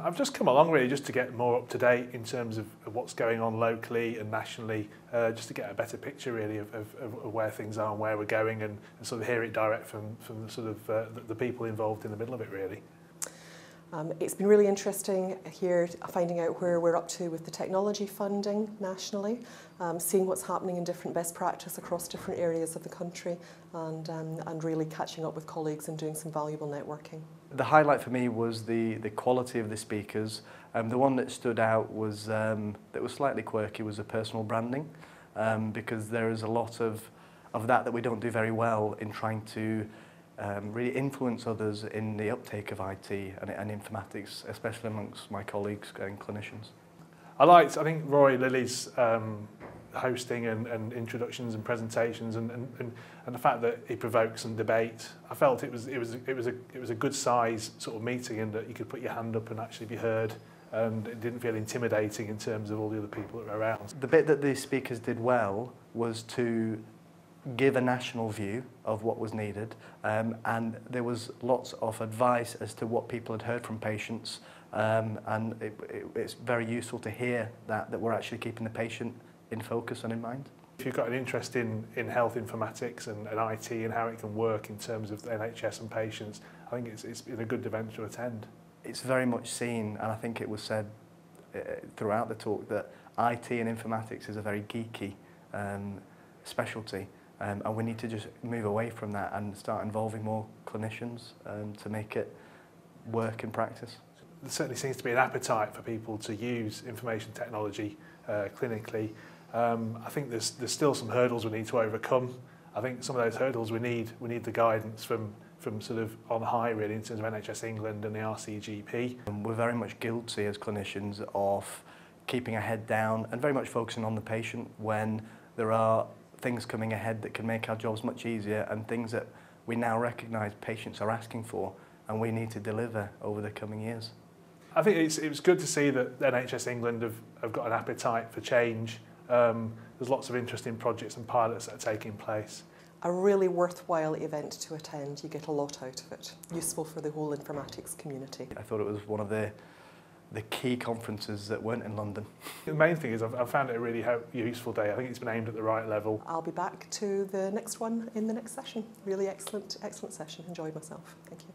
I've just come along really just to get more up to date in terms of what's going on locally and nationally, just to get a better picture really of where things are and where we're going, and sort of hear it direct from the sort of the people involved in the middle of it really. It's been really interesting here finding out where we're up to with the technology funding nationally, seeing what's happening in different best practice across different areas of the country, and really catching up with colleagues and doing some valuable networking. The highlight for me was the quality of the speakers. The one that stood out was that was slightly quirky was the personal branding, because there is a lot of that we don't do very well in trying to really influence others in the uptake of IT and informatics, especially amongst my colleagues and clinicians. I think Roy Lilly's hosting and introductions and presentations and the fact that he provoked some debate. I felt it was a good size sort of meeting, in that you could put your hand up and actually be heard, and it didn't feel intimidating in terms of all the other people that were around. The bit that the speakers did well was to give a national view of what was needed, and there was lots of advice as to what people had heard from patients, and it's very useful to hear that we're actually keeping the patient in focus and in mind. If you've got an interest in health informatics and IT and how it can work in terms of the NHS and patients, I think it's been a good event to attend. It's very much seen, and I think it was said throughout the talk, that IT and informatics is a very geeky specialty. And we need to just move away from that and start involving more clinicians to make it work in practice. There certainly seems to be an appetite for people to use information technology clinically. I think there's still some hurdles we need to overcome. I think some of those hurdles we need the guidance from sort of on high really, in terms of NHS England and the RCGP. We're very much guilty as clinicians of keeping our head down and very much focusing on the patient when there are things coming ahead that can make our jobs much easier, and things that we now recognise patients are asking for and we need to deliver over the coming years. I think it was good to see that NHS England have got an appetite for change. There's lots of interesting projects and pilots that are taking place. A really worthwhile event to attend. You get a lot out of it. Useful for the whole informatics community. I thought it was one of the key conferences that weren't in London. The main thing is I've found it a really useful day. I think it's been aimed at the right level. I'll be back to the next one in the next session. Really excellent session. Enjoyed myself. Thank you.